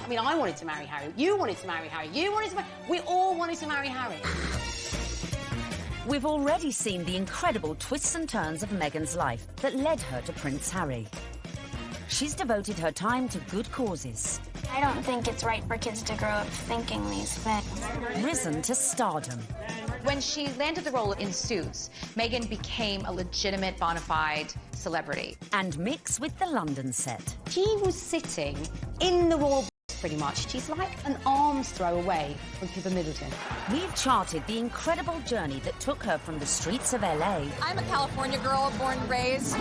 I mean, I wanted to marry Harry. You wanted to marry Harry. You wanted to marry... We all wanted to marry Harry. We've already seen the incredible twists and turns of Meghan's life that led her to Prince Harry. She's devoted her time to good causes. I don't think it's right for kids to grow up thinking these things. Risen to stardom. When she landed the role in Suits, Meghan became a legitimate, bona fide celebrity. And mix with the London set. She was sitting in the royal pretty much. She's like an arm's throw away from Pippa Middleton. We've charted the incredible journey that took her from the streets of LA. I'm a California girl, born and raised.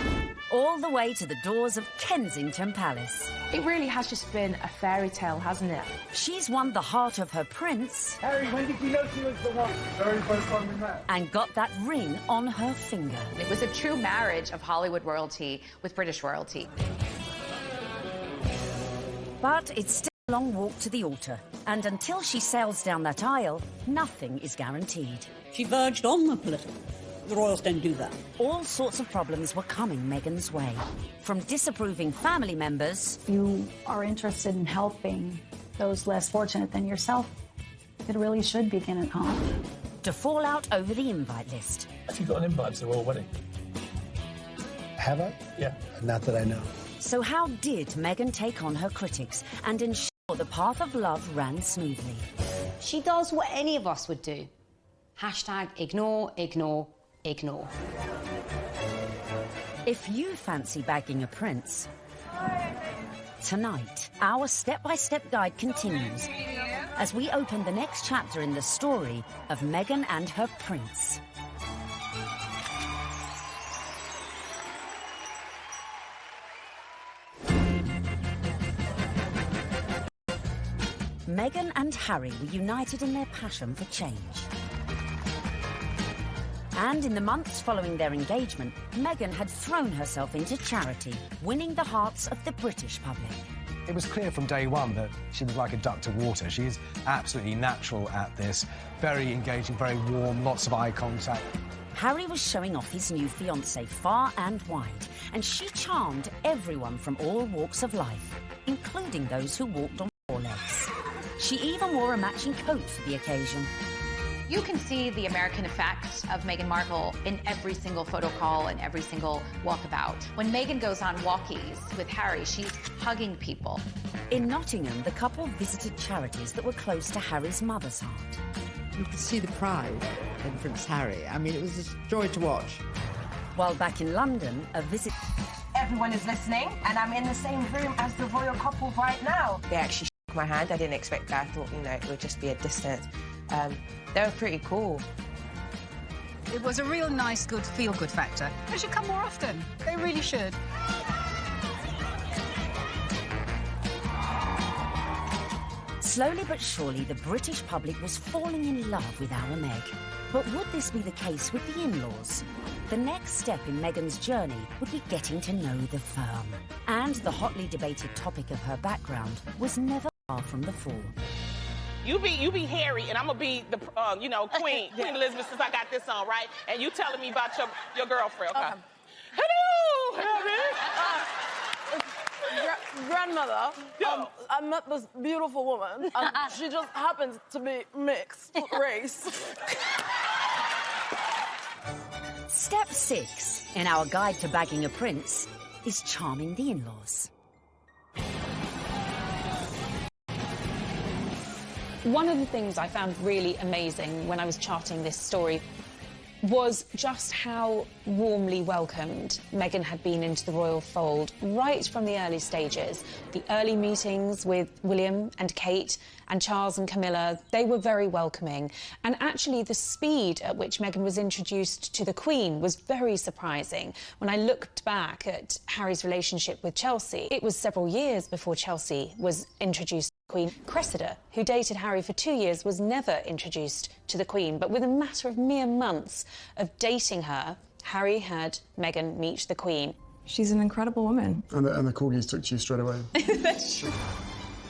All the way to the doors of Kensington Palace. It really has just been a fairy tale, hasn't it? She's won the heart of her prince. Harry, when did you know she was the one? Very first time we met. And got that ring on her finger. It was a true marriage of Hollywood royalty with British royalty. But it's still a long walk to the altar. And until she sails down that aisle, nothing is guaranteed. She verged on the political. The royals don't do that. All sorts of problems were coming Meghan's way. From disapproving family members... You are interested in helping those less fortunate than yourself. It really should begin at home. To fallout over the invite list. Have you got an invite to the royal wedding? Have I? Yeah. Not that I know. So how did Meghan take on her critics and ensure the path of love ran smoothly? She does what any of us would do. Hashtag ignore, ignore, ignore. If you fancy bagging a prince, tonight, our step-by-step guide continues as we open the next chapter in the story of Meghan and her prince. Meghan and Harry were united in their passion for change. And in the months following their engagement, Meghan had thrown herself into charity, winning the hearts of the British public. It was clear from day one that she was like a duck to water. She's absolutely natural at this. Very engaging, very warm, lots of eye contact. Harry was showing off his new fiancée far and wide, and she charmed everyone from all walks of life, including those who walked on four legs. She even wore a matching coat for the occasion. You can see the American effect of Meghan Markle in every single photo call and every single walkabout. When Meghan goes on walkies with Harry, she's hugging people. In Nottingham, the couple visited charities that were close to Harry's mother's heart. You could see the pride in Prince Harry. I mean, it was a joy to watch. While back in London, a visit... Everyone is listening, and I'm in the same room as the royal couple right now. They actually shook my hand. I didn't expect that. I thought, you know, it would just be a distance. They were pretty cool. It was a real nice, good, feel-good factor. They should come more often. They really should. Slowly but surely, the British public was falling in love with our Meg. But would this be the case with the in-laws? The next step in Meghan's journey would be getting to know the firm. And the hotly debated topic of her background was never far from the fore. You be Harry, and I'm gonna be the, Queen Elizabeth, since I got this on, right? And you telling me about your girlfriend, okay? Hello, Harry. Grandmother, I met this beautiful woman, and she just happens to be mixed race. Step 6 in our guide to bagging a prince is charming the in-laws. One of the things I found really amazing when I was charting this story was just how warmly welcomed Meghan had been into the royal fold right from the early stages. The early meetings with William and Kate and Charles and Camilla, they were very welcoming. And actually the speed at which Meghan was introduced to the Queen was very surprising. When I looked back at Harry's relationship with Chelsea, it was several years before Chelsea was introduced. Queen Cressida, who dated Harry for 2 years, was never introduced to the Queen, but within a matter of mere months of dating her, Harry had Meghan meet the Queen. She's an incredible woman. And the corgis took to you straight away. That's true.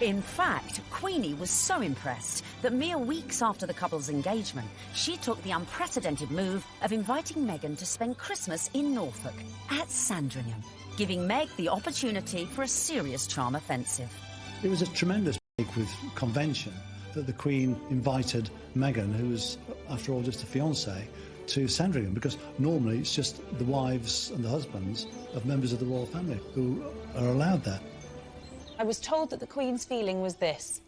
In fact, Queenie was so impressed that mere weeks after the couple's engagement, she took the unprecedented move of inviting Meghan to spend Christmas in Norfolk at Sandringham, giving Meg the opportunity for a serious charm offensive. It was a tremendous with convention that the Queen invited Meghan, who was, after all, just a fiancée, to Sandringham, because normally it's just the wives and the husbands of members of the royal family who are allowed there. I was told that the Queen's feeling was this.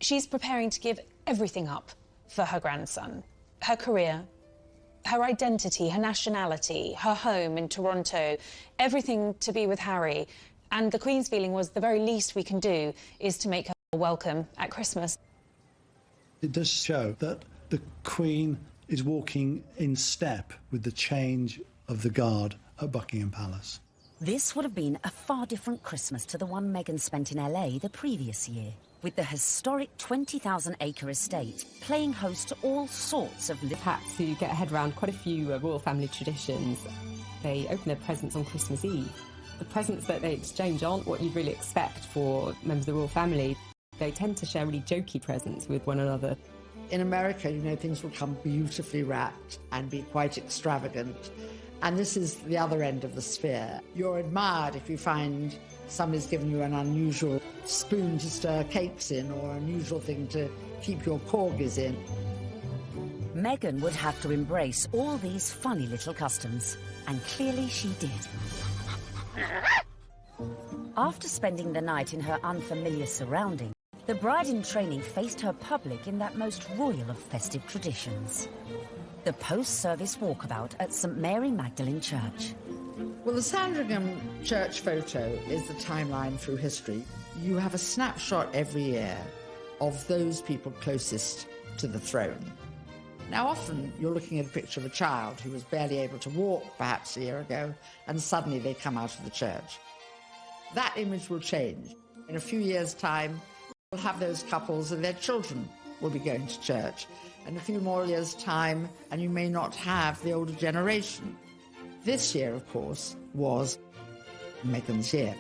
She's preparing to give everything up for her grandson. Her career, her identity, her nationality, her home in Toronto, everything to be with Harry. And the Queen's feeling was the very least we can do is to make her welcome at Christmas. It does show that the Queen is walking in step with the change of the guard at Buckingham Palace. This would have been a far different Christmas to the one Meghan spent in LA the previous year, with the historic 20,000-acre estate playing host to all sorts of... Had to get a head around quite a few royal family traditions. They open their presents on Christmas Eve. The presents that they exchange aren't what you'd really expect for members of the royal family. They tend to share really jokey presents with one another. In America, you know, things will come beautifully wrapped and be quite extravagant. And this is the other end of the sphere. You're admired if you find somebody's given you an unusual spoon to stir cakes in or an unusual thing to keep your corgis in. Meghan would have to embrace all these funny little customs, and clearly she did. After spending the night in her unfamiliar surroundings, the bride-in-training faced her public in that most royal of festive traditions. The post-service walkabout at St Mary Magdalene Church. Well, the Sandringham Church photo is the timeline through history. You have a snapshot every year of those people closest to the throne. Now, often you're looking at a picture of a child who was barely able to walk perhaps a year ago, and suddenly they come out of the church. That image will change. In a few years' time, we'll have those couples and their children will be going to church. In a few more years' time, and you may not have the older generation. This year, of course, was Meghan's year.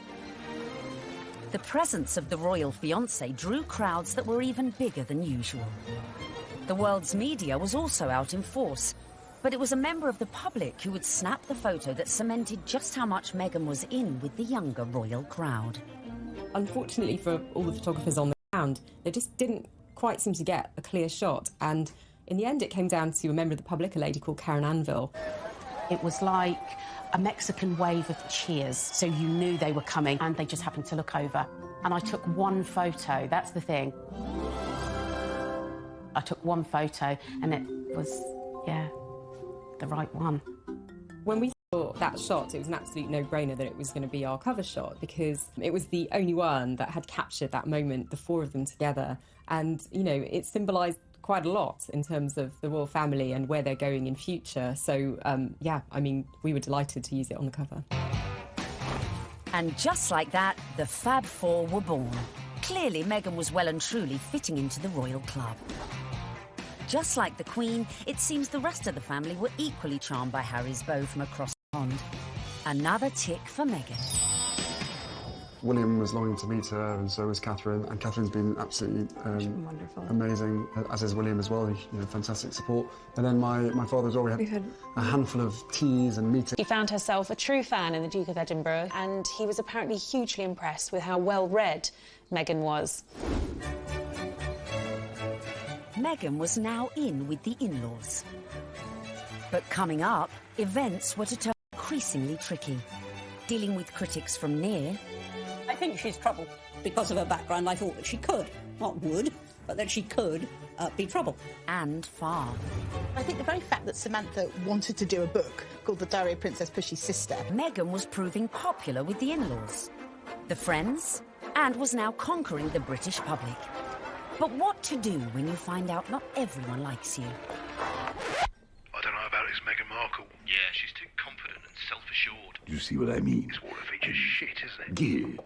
The presence of the royal fiancé drew crowds that were even bigger than usual. The world's media was also out in force, but it was a member of the public who would snap the photo that cemented just how much Meghan was in with the younger royal crowd. Unfortunately for all the photographers on the ground, they just didn't quite seem to get a clear shot, and in the end it came down to a member of the public, a lady called Karen Anvil. It was like a Mexican wave of cheers, so you knew they were coming, and they just happened to look over. And I took one photo, that's the thing. I took one photo, and it was, yeah, the right one. When we saw that shot, it was an absolute no-brainer that it was going to be our cover shot, because it was the only one that had captured that moment, the four of them together. And, you know, it symbolised quite a lot in terms of the royal family and where they're going in future. So, yeah, I mean, we were delighted to use it on the cover. And just like that, the Fab Four were born. Clearly, Meghan was well and truly fitting into the royal club. Just like the Queen, it seems the rest of the family were equally charmed by Harry's beau from across the pond. Another tick for Meghan. William was longing to meet her, and so was Catherine. And Catherine's been absolutely wonderful, amazing, as is William as well. You know, fantastic support. And then my father as well. We had a handful of teas and meetings. She found herself a true fan in the Duke of Edinburgh, and he was apparently hugely impressed with how well-read Meghan was. Meghan was now in with the in-laws. But coming up, events were to turn increasingly tricky. Dealing with critics from near. I think she's trouble. Because of her background, I thought that she could, not would, but that she could be trouble. And far. I think the very fact that Samantha wanted to do a book called The Diary of Princess Pushy's Sister. Meghan was proving popular with the in-laws, the friends, and was now conquering the British public. But what to do when you find out not everyone likes you? I don't know about this Meghan Markle. Yeah, she's too confident and self-assured. You see what I mean? This water feature's shit, isn't it? Yeah.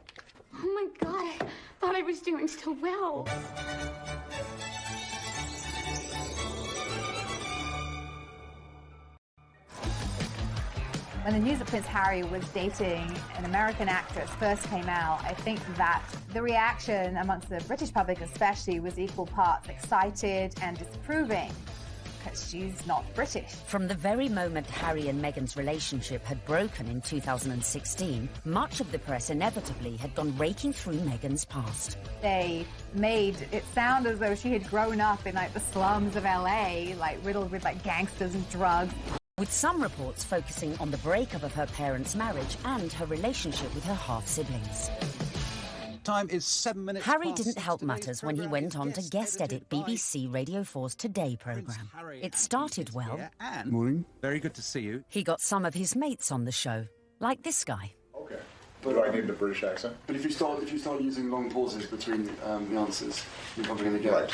Oh my God, I thought I was doing so well. When the news that Prince Harry was dating an American actress first came out, I think that the reaction amongst the British public especially was equal parts excited and disapproving. because she's not British. From the very moment Harry and Meghan's relationship had broken in 2016, much of the press inevitably had gone raking through Meghan's past. They made it sound as though she had grown up in, like, the slums of LA, like, riddled with, like, gangsters and drugs. With some reports focusing on the breakup of her parents' marriage and her relationship with her half-siblings. Time is 7 minutes Harry past. didn't help matters when he went on to guest edit BBC Radio 4's Today programme. It started well. Morning. Very good to see you. He got some of his mates on the show, like this guy. Okay. Do I need the British accent? But if you start using long pauses between the answers, you're probably going to get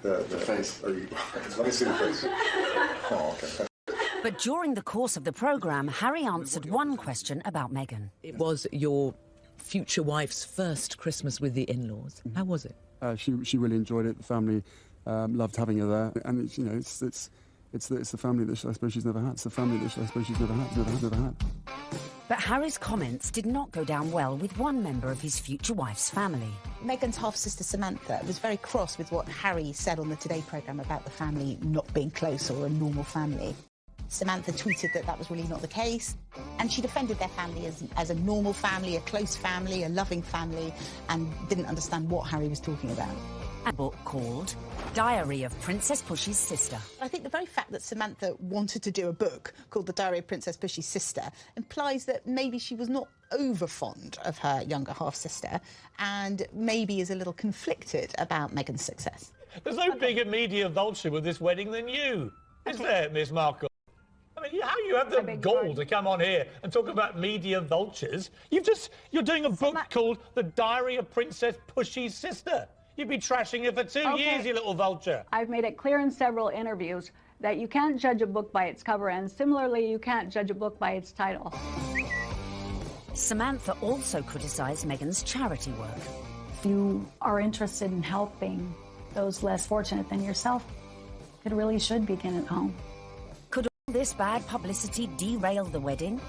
the face. Let me see the face. Oh, okay. But during the course of the programme, Harry answered one question about Meghan. It was your future wife's first Christmas with the in-laws. How was it? She really enjoyed it. The family loved having her there, and it's the family that I suppose she's never had. It's the family that I suppose she's never had. But Harry's comments did not go down well with one member of his future wife's family. Meghan's half-sister Samantha was very cross with what Harry said on the Today programme about the family not being close or a normal family. Samantha tweeted that that was really not the case, and she defended their family as a normal family, a close family, a loving family, and didn't understand what Harry was talking about. A book called Diary of Princess Pushy's Sister. I think the very fact that Samantha wanted to do a book called The Diary of Princess Pushy's Sister implies that maybe she was not over fond of her younger half-sister and maybe is a little conflicted about Meghan's success. There's no bigger media vulture with this wedding than you, is there, Miss Markle? I mean, how you have the gall to come on here and talk about media vultures? You're doing a book called The Diary of Princess Pushy's Sister. You've been trashing her for 2 years, you little vulture. I've made it clear in several interviews that you can't judge a book by its cover, and similarly, you can't judge a book by its title. Samantha also criticised Meghan's charity work. If you are interested in helping those less fortunate than yourself, it really should begin at home. Could all this bad publicity derail the wedding?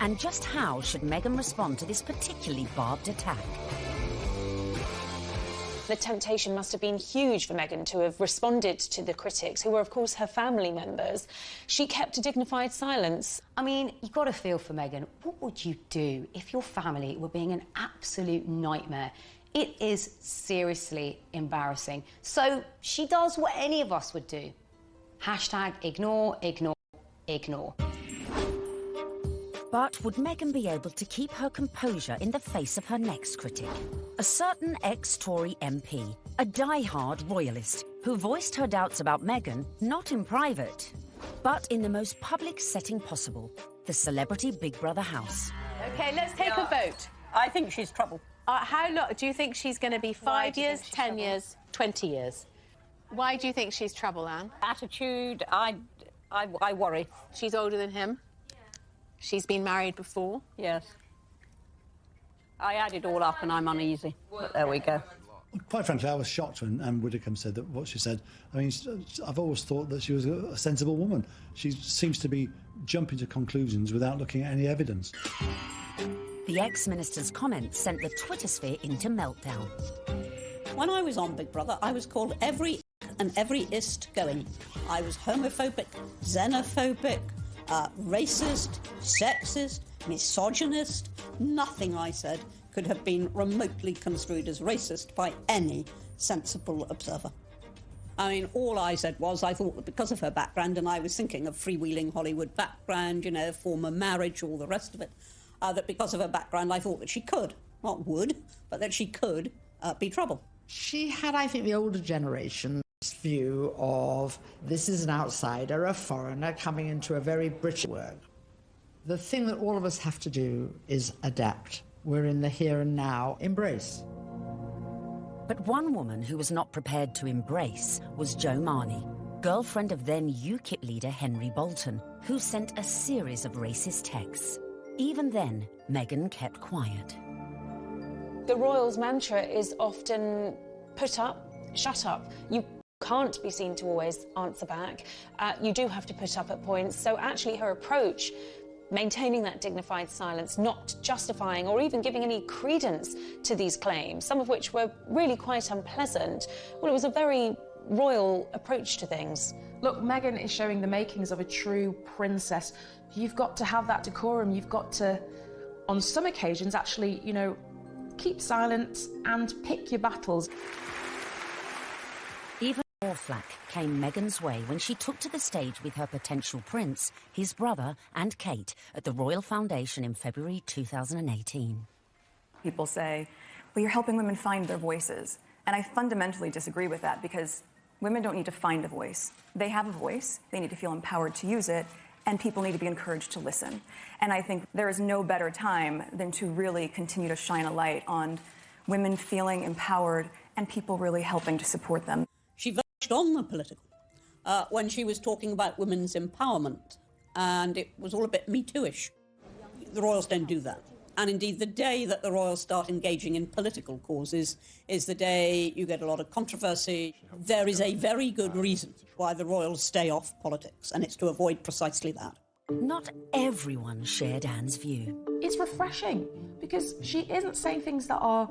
And just how should Meghan respond to this particularly barbed attack? The temptation must have been huge for Meghan to have responded to the critics, who were, of course, her family members. She kept a dignified silence. I mean, you've got to feel for Meghan. What would you do if your family were being an absolute nightmare? It is seriously embarrassing. So she does what any of us would do. Hashtag ignore, ignore, ignore. But would Meghan be able to keep her composure in the face of her next critic? A certain ex-Tory MP, a die-hard royalist, who voiced her doubts about Meghan, not in private, but in the most public setting possible, the celebrity Big Brother house. OK, let's take a vote. I think she's trouble. How long do you think she's going to be? 5 years, 10 years, 20 years? Why do you think she's trouble, Anne? Attitude, I worry. She's older than him. She's been married before. Yes. I add it all up and I'm uneasy. But there we go. Quite frankly, I was shocked when Anne Widdecombe said that what she said. I mean, I've always thought that she was a sensible woman. She seems to be jumping to conclusions without looking at any evidence. The ex-minister's comments sent the Twitter sphere into meltdown. When I was on Big Brother, I was called every and every ist going. I was homophobic, xenophobic, racist, sexist, misogynist. Nothing I said could have been remotely construed as racist by any sensible observer. I mean, all I said was I thought that because of her background, and I was thinking of freewheeling Hollywood background, you know, former marriage, all the rest of it, that because of her background, I thought that she could, not would, but that she could be trouble. She had, I think, the older generation's view of this is an outsider, a foreigner coming into a very British world. The thing that all of us have to do is adapt. We're in the here and now. Embrace. But one woman who was not prepared to embrace was Jo Marnie, girlfriend of then UKIP leader Henry Bolton, who sent a series of racist texts. Even then, Meghan kept quiet. The royals' mantra is often put up, shut up. You can't be seen to always answer back. You do have to put up at points. So actually her approach, maintaining that dignified silence, not justifying or even giving any credence to these claims, some of which were really quite unpleasant, well, it was a very royal approach to things. Look, Meghan is showing the makings of a true princess. You've got to have that decorum. You've got to, on some occasions, actually, you know, keep silent and pick your battles. Even more flack came Meghan's way when she took to the stage with her potential prince, his brother and Kate at the Royal Foundation in February 2018. People say, well, you're helping women find their voices. And I fundamentally disagree with that, because women don't need to find a voice. They have a voice, they need to feel empowered to use it, and people need to be encouraged to listen. And I think there is no better time than to really continue to shine a light on women feeling empowered and people really helping to support them. She verged on the political when she was talking about women's empowerment, and it was all a bit Me Too-ish. The royals don't do that. And indeed, the day that the royals start engaging in political causes is the day you get a lot of controversy. There is a very good reason why the royals stay off politics, and it's to avoid precisely that. Not everyone shared Anne's view. It's refreshing, because she isn't saying things that are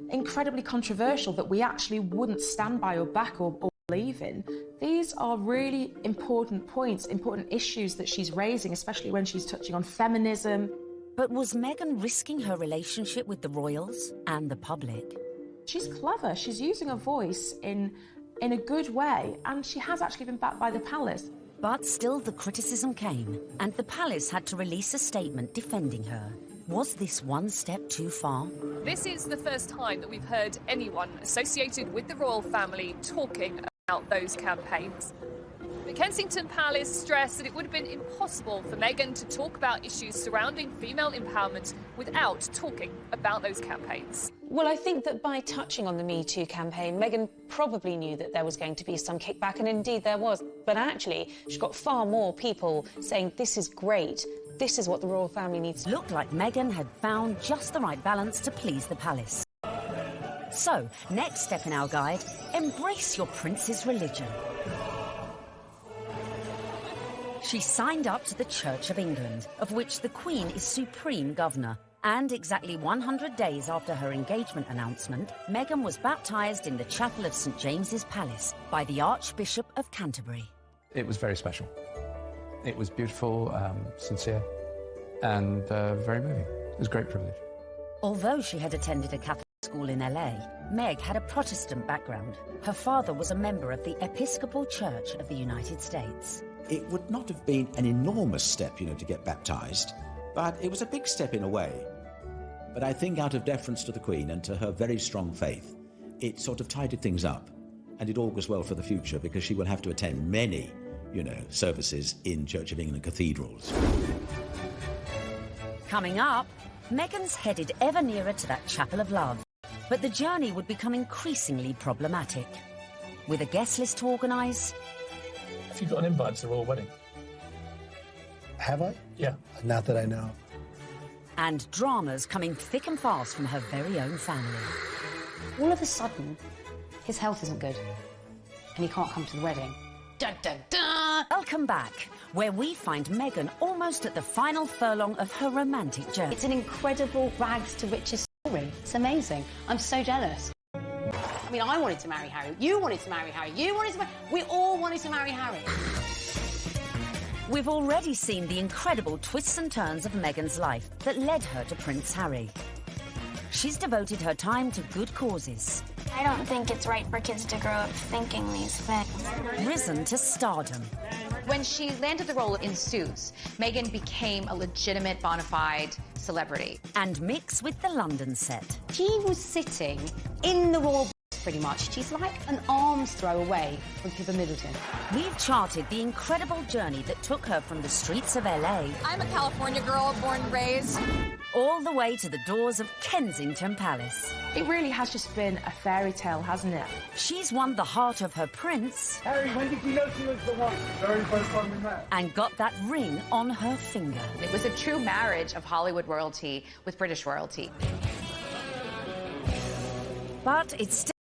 incredibly controversial that we actually wouldn't stand by or back or believe in. These are really important points, important issues that she's raising, especially when she's touching on feminism. But was Meghan risking her relationship with the royals and the public? She's clever. She's using her voice in a good way, and she has actually been backed by the palace. But still the criticism came, and the palace had to release a statement defending her. Was this one step too far? This is the first time that we've heard anyone associated with the royal family talking about those campaigns. But Kensington Palace stressed that it would have been impossible for Meghan to talk about issues surrounding female empowerment without talking about those campaigns. Well, I think that by touching on the Me Too campaign, Meghan probably knew that there was going to be some kickback, and indeed there was. But actually, she got far more people saying, this is great, this is what the royal family needs. Looked like Meghan had found just the right balance to please the palace. So, next step in our guide, embrace your prince's religion. She signed up to the Church of England, of which the Queen is supreme governor. And exactly 100 days after her engagement announcement, Meghan was baptised in the chapel of St James's Palace by the Archbishop of Canterbury. It was very special. It was beautiful, sincere, and very moving. It was a great privilege. Although she had attended a Catholic school in LA, Meg had a Protestant background. Her father was a member of the Episcopal Church of the United States. It would not have been an enormous step, to get baptised, but it was a big step in a way. But I think out of deference to the Queen and to her very strong faith, it sort of tidied things up, and it augurs well for the future, because she will have to attend many, services in Church of England cathedrals. Coming up, Meghan's headed ever nearer to that chapel of love, but the journey would become increasingly problematic. With a guest list to organise... Have you got an invite to the royal wedding? Have I? Yeah. Not that I know. And dramas coming thick and fast from her very own family. All of a sudden, his health isn't good, and he can't come to the wedding. Dun, dun, dun. Welcome back, where we find Meghan almost at the final furlong of her romantic journey. It's an incredible rags to riches story. It's amazing. I'm so jealous. I mean, I wanted to marry Harry. You wanted to marry Harry. You wanted to marry... We all wanted to marry Harry. We've already seen the incredible twists and turns of Meghan's life that led her to Prince Harry. She's devoted her time to good causes. I don't think it's right for kids to grow up thinking these things. Risen to stardom. When she landed the role in Suits, Meghan became a legitimate, bona fide celebrity. And mix with the London set. She was sitting in the royal pretty much. She's like an arm's throw away from Pippa Middleton. We've charted the incredible journey that took her from the streets of LA. I'm a California girl, born and raised. All the way to the doors of Kensington Palace. It really has just been a fairy tale, hasn't it? She's won the heart of her prince. Harry, when did you know she was the one? Very first time we met. And got that ring on her finger. It was a true marriage of Hollywood royalty with British royalty. But it's still